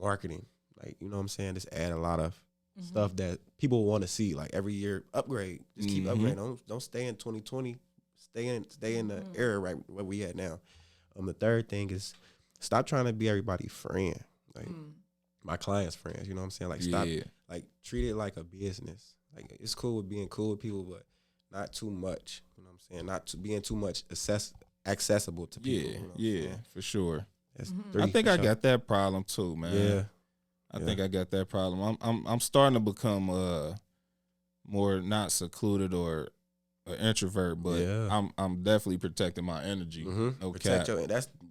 marketing. Like, you know what I'm saying? Just add a lot of stuff that people want to see. Like every year, upgrade. Just keep upgrading. Don't stay in 2020. Stay in the era right where we at now. The third thing is stop trying to be everybody's friend. Like my clients' friends. You know what I'm saying? Like stop. Like treat it like a business. Like it's cool with being cool with people, but not too much. You know what I'm saying? Not to being too much accessible to people. You know for sure. That's I think I got that problem too, man. Yeah. I think I got that problem. I'm starting to become more not secluded or an introvert, but I'm definitely protecting my energy. No protect cap.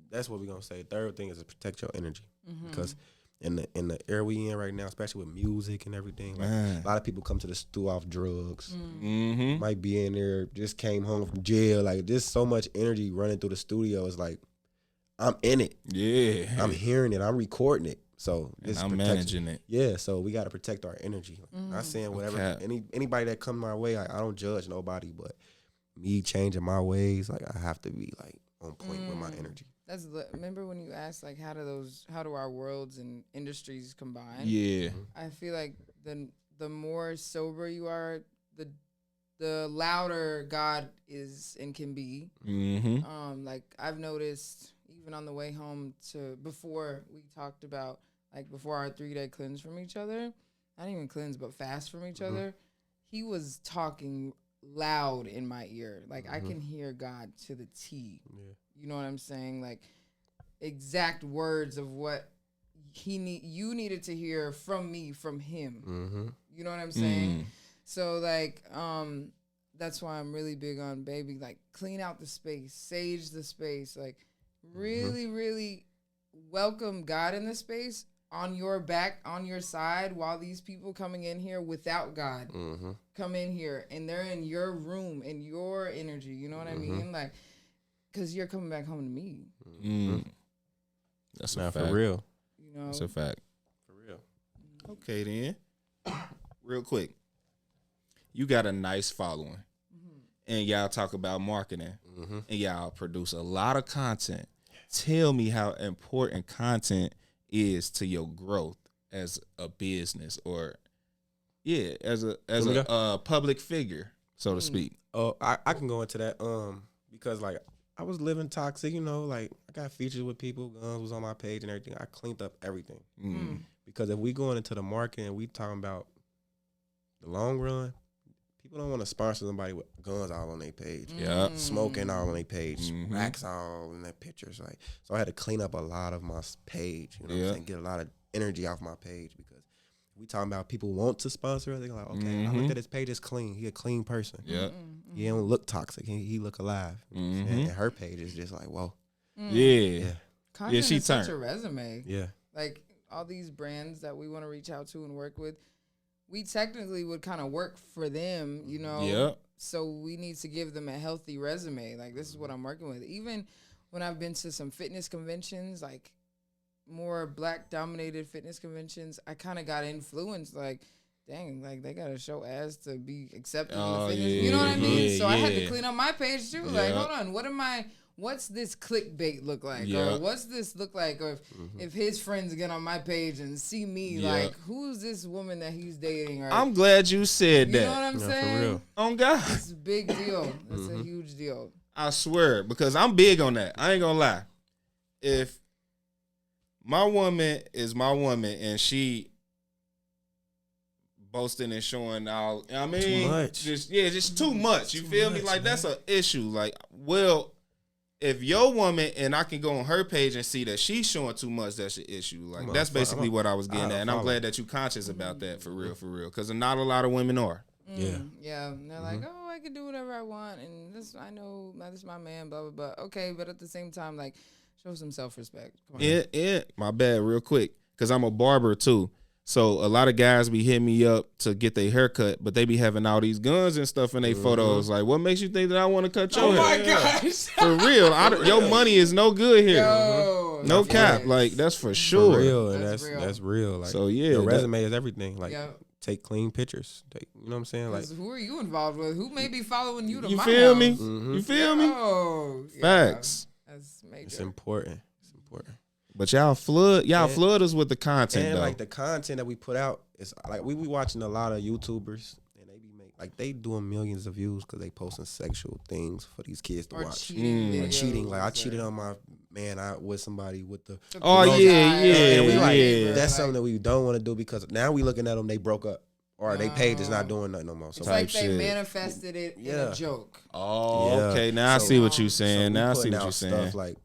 That's what we're gonna say. Third thing is to protect your energy, because in the era we in right now, especially with music and everything, like a lot of people come to the stew off drugs. Might be in there, just came home from jail. Like there's so much energy running through the studio. It's like I'm in it. Yeah, I'm hearing it. I'm recording it. So I'm managing it. Yeah, so we got to protect our energy. Not saying whatever. Anybody that come my way, I don't judge nobody, but me changing my ways, like I have to be like on point with my energy. Remember when you asked like how do our worlds and industries combine? Yeah, I feel like the more sober you are, the louder God is and can be. Like I've noticed even on the way home before we talked about, like before our 3-day cleanse from each other, not even cleanse, but fast from each other, he was talking loud in my ear. Like, I can hear God to the T. Yeah. You know what I'm saying? Like, exact words of what you needed to hear from me, from him. You know what I'm saying? So, like, that's why I'm really big on, baby, like, clean out the space, sage the space, like, really, really welcome God in the space on your back, on your side, while these people coming in here without God come in here, and they're in your room, in your energy, you know what I mean? Like, because you're coming back home to me. That's a fact. For real. You know? That's a fact. For real. Okay, then. Real quick. You got a nice following. And y'all talk about marketing. And y'all produce a lot of content. Tell me how important content is to your growth as a business, or as a public figure, so to speak. Oh, I can go into that because like I was living toxic, you know, like I got features with people, guns was on my page and everything. I cleaned up everything. Because if we going into the market and we talking about the long run, people don't want to sponsor somebody with guns all on their page. Smoking all on their page. Racks all in their pictures. Like, so I had to clean up a lot of my page. You know what I'm saying? Get a lot of energy off my page, because we talking about people want to sponsor us. They're like, okay, I looked at his page, it's clean. He a clean person. He don't look toxic. He look alive. And her page is just like, whoa. Content she is such turned a resume. Yeah. Like, all these brands that we want to reach out to and work with, we technically would kind of work for them, you know? So we need to give them a healthy resume. Like, this is what I'm working with. Even when I've been to some fitness conventions, like more Black-dominated fitness conventions, I kind of got influenced, like, dang, like, they got to show ass to be accepted in the fitness. You know what I mean? So I had to clean up my page, too. Like, hold on, what's this clickbait look like? Or what's this look like? Or if his friends get on my page and see me, like, who's this woman that he's dating? Or, I'm glad you said that. You know what I'm saying? For real. On God. It's a big deal. It's a huge deal. I swear, because I'm big on that. I ain't gonna lie. If my woman is my woman and she boasting and showing all, I mean, too much. Just too much. You feel me? Like, that's an issue. Like, well, if your woman and I can go on her page and see that she's showing too much, that's an issue. Like, that's basically what I was getting at. And I'm glad that you conscious about that, for real. Because not a lot of women are. Yeah. And they're like, oh, I can do whatever I want. And this, I know, this is my man, blah, blah, blah. Okay, but at the same time, like, show some self-respect. Yeah. My bad, real quick. Because I'm a barber, too. So a lot of guys be hitting me up to get their haircut, but they be having all these guns and stuff in their photos. Like, what makes you think that I want to cut your hair? Oh my gosh. For real. Your money is no good here. Yo, no cap. Like, that's for sure. For real. And That's that's real. Like, so, yeah. your resume is everything. Like, Yeah. take clean pictures. You know what I'm saying? Like, who are you involved with? Who may be following you to You my feel house? me? You feel me? Oh, yeah. Facts. That's major. it's important. It's important. But y'all flood us with the content, And though. like the content that we put out, it's like we be watching a lot of YouTubers and they doing millions of views because they posting sexual things for these kids to Or watch. cheating. Or cheating. Like, I videos, cheated on my man out with somebody with the Oh, the yeah, and we yeah, like, yeah. that's something that we don't want to do, because now we looking at them, they broke up. Or they page is not doing nothing no more. So It's like type they shit. manifested it in a joke. Oh, Yeah. okay. Now I So- see what you're so saying. we Now I putting see what out you're saying. Stuff like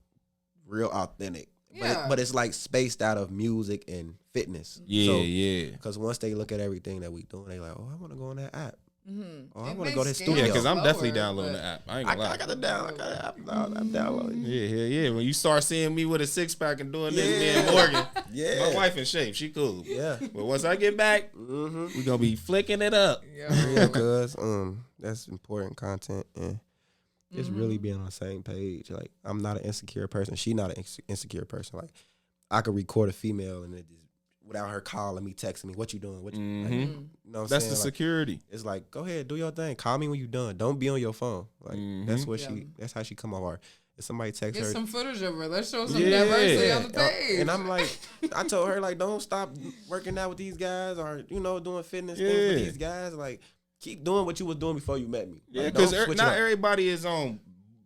real authentic. Yeah. But it's like spaced out of music and fitness. Yeah, yeah. Because once they look at everything that we doing, they like, oh, I want to go on that app. Oh, I It want to may go to his scale studio. Yeah, because I'm slower, definitely downloading but- the app. I ain't gonna lie. I got the app. I'm downloading. Yeah. When you start seeing me with a 6-pack and doing this, me and Morgan, my wife in shape. She cool. Yeah. But once I get back, we gonna be flicking it up. Yeah, because that's important content, and it's really being on the same page. Like, I'm not an insecure person. She not an insecure person. Like, I could record a female and it just, without her calling me, texting me, what you doing? What you, like, you know what I'm That's saying? the Like, security. it's like, go ahead, do your thing. Call me when you're done. Don't be on your phone. Like, that's what Yeah. that's how she come off. If somebody texts Get her, some footage of her. Let's show some Yeah. diversity on the page. and I'm like, I told her, like, don't stop working out with these guys, or, you know, doing fitness things Yeah. with these guys. Like, keep doing what you was doing before you met me. Yeah, Like, because don't switch not up. everybody is on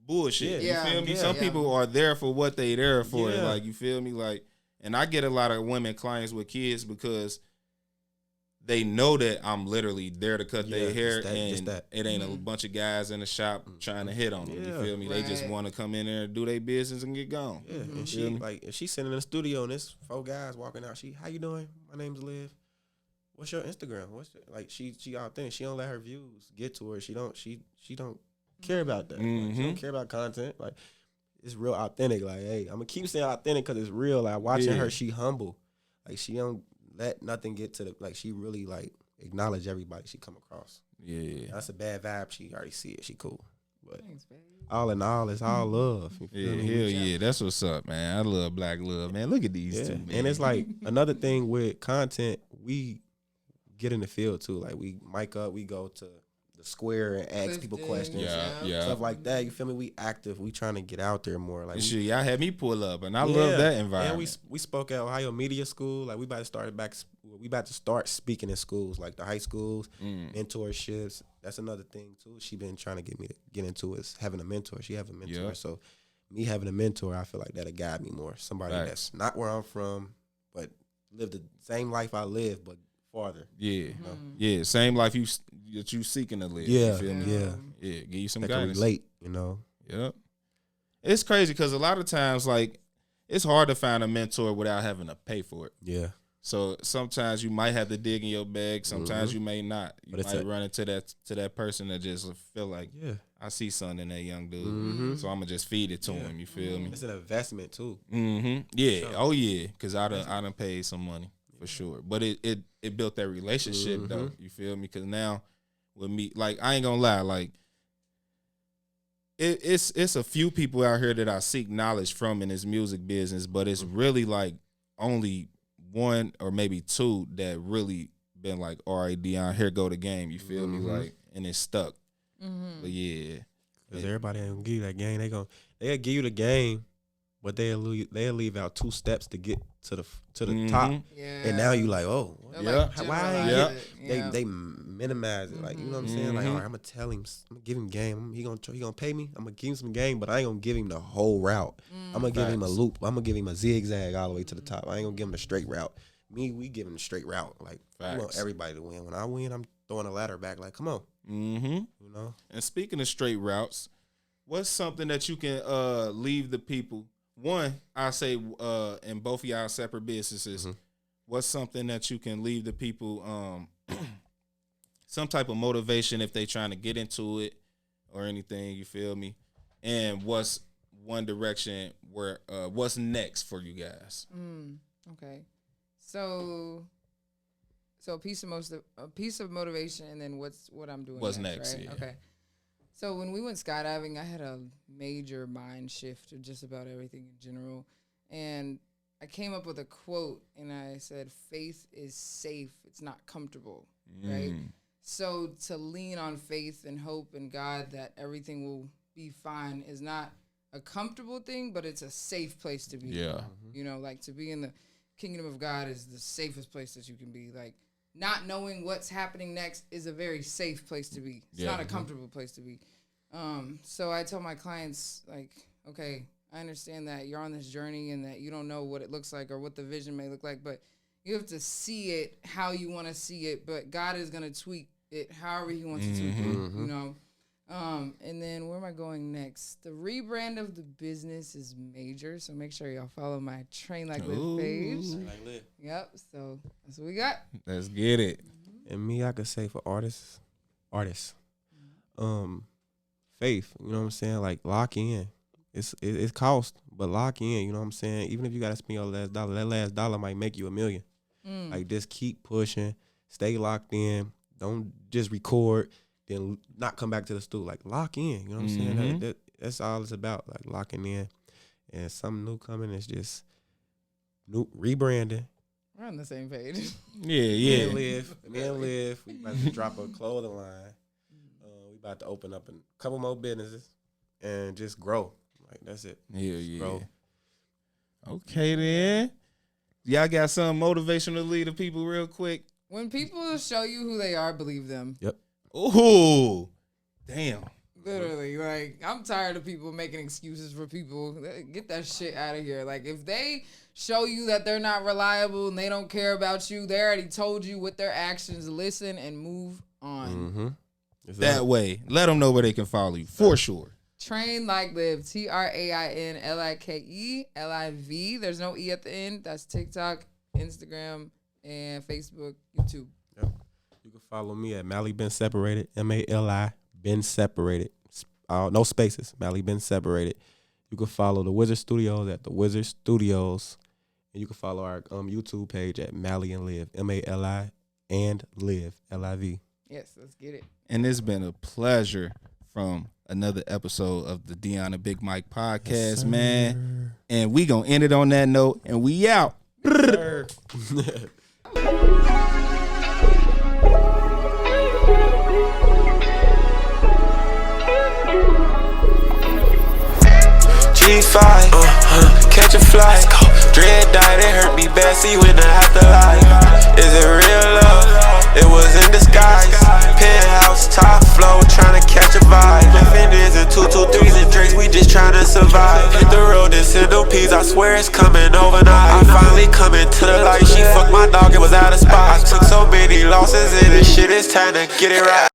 bullshit. Yeah. You feel me? Yeah. Some people are there for what they there for. Yeah. Like, you feel me? Like, and I get a lot of women clients with kids because they know that I'm literally there to cut their hair, just and that. it ain't a bunch of guys in the shop trying to hit on them. You feel me? They just Right. want to come in there and do their business and get gone. Yeah, and she like if she's sitting in the studio and there's 4 guys walking out. How you doing? My name's Liv. What's your Instagram? Like she authentic. She don't let her views get to her. She don't care about that. Like, she don't care about content. Like it's real authentic. Like hey, I'm gonna keep saying authentic because it's real. Like watching her, she humble. Like she don't let nothing get to the like she really like acknowledge everybody she come across. Yeah, That's a bad vibe. She already see it. She cool. But Thanks, babe. all in all, it's all love. You yeah, feel me? hell yeah. That's what's up, man. I love black love, man. Look at these two, man. And it's like another thing with content, we get in the field too. Like we mic up, we go to the square and ask people questions. Yeah. Stuff like that. You feel me? We active. We trying to get out there more. Like Shit, y'all had me pull up, and I love that environment. And we spoke at Ohio Media School. Like we about to start speaking in schools, like the high schools, mentorships. That's another thing too. She been trying to get me to get into is having a mentor. She have a mentor, Yep. so me having a mentor, I feel like that'll guide me more. Somebody that's not where I'm from, but live the same life I live, but farther. Yeah, yeah. Same life that you seeking to live. Yeah, you feel me? yeah. Give you some That can guidance. relate, you know. Yep. It's crazy because a lot of times, like, it's hard to find a mentor without having to pay for it. Yeah. So sometimes you might have to dig in your bag. Sometimes you may not. You But might run into that person that just feel like, Yeah. I see something in that young dude, so I'm gonna just feed it to him. You feel me? It's an investment too. Yeah. Sure. Oh yeah. Because I done paid some money for sure. But it built that relationship though. You feel me? Because now with me, like I ain't gonna lie, like it's a few people out here that I seek knowledge from in this music business, but it's really like only one or maybe two that really been like, all right, Dion, here go the game. You feel me? Like, and it's stuck. But yeah. Because everybody ain't gonna give you that game. They'll give you the game, but they'll leave out 2 steps to get to the top. Yeah. And now you like, oh, They'll, why? Yeah. They minimize it. Like, you know what I'm saying? Like, all right, I'm gonna tell him, I'm gonna give him game. He gonna pay me. I'm gonna give him some game, but I ain't gonna give him the whole route. I'm gonna give him a loop. I'm gonna give him a zigzag all the way to the top. I ain't gonna give him the straight route. We give him the straight route. Like, I want everybody to win. When I win, I'm throwing a ladder back. Like, come on. You know. And speaking of straight routes, what's something that you can leave the people? One, I say in both of y'all separate businesses, what's something that you can leave the people some type of motivation if they trying to get into it or anything, you feel me? And what's one direction where what's next for you guys? Okay. So a piece of motivation, and then what I'm doing. What's next? Right? Yeah. Okay. So when we went skydiving, I had a major mind shift of just about everything in general, and I came up with a quote, and I said, "Faith is safe. It's not comfortable." Right. So to lean on faith and hope in God that everything will be fine is not a comfortable thing, but it's a safe place to be. Yeah. You know, like to be in the kingdom of God is the safest place that you can be. Like, not knowing what's happening next is a very safe place to be. It's not a comfortable place to be. So I tell my clients, like, okay, I understand that you're on this journey and that you don't know what it looks like or what the vision may look like, but you have to see it how you want to see it, but God is going to tweak it however he wants to tweak it, you know. And then where am I going next? The rebrand of the business is major, so make sure y'all follow my Train Like Live page. Yep, so that's what we got. Let's get it. And me, I could say for artists, faith. You know what I'm saying? Like lock in. It costs, but lock in. You know what I'm saying? Even if you gotta spend your last dollar, that last dollar might make you $1 million. Like just keep pushing, stay locked in. Don't just record, then not come back to the studio. Like lock in. You know what I'm saying? That's all it's about. Like locking in, and something new coming. It's just new rebranding. We're on the same page. Yeah. Me and Liv. We about to drop a clothing line. We about to open up a couple more businesses and just grow. Like that's it. Yeah. Grow. Okay then. Y'all got some motivational to lead the people real quick? When people show you who they are, believe them. Yep. Ooh. Damn. Literally, like, I'm tired of people making excuses for people. Get that shit out of here. Like, if they show you that they're not reliable and they don't care about you, they already told you with their actions. Listen and move on. That way. Let them know where they can follow you, for sure. Train Like Live, TrainLikeLive. There's no E at the end. That's TikTok, Instagram, and Facebook, YouTube. Yep. You can follow me at Malibeenseperated, MALI, been separated. No spaces, Malibeenseperated. You can follow the Wizard Studios at the Wizard Studios. And you can follow our YouTube page at Mali and Live, MALI and Live, LIV. Yes, let's get it. And it's been a pleasure from another episode of the Dion and Big Mike podcast, man. And we gonna end it on that note, and we out. Yes, G5, catch a flight. Dread died, it hurt me bad, see when I have to lie. Is it real love? It was in disguise. Penthouse, top floor, trying to catch a vibe. Defenders and 223s and drinks, we just trying to survive. Hit the road, this Peas, I swear it's coming overnight. I finally coming to the light. She fucked my dog, it was out of spot. I took so many losses in this shit, it's time to get it right.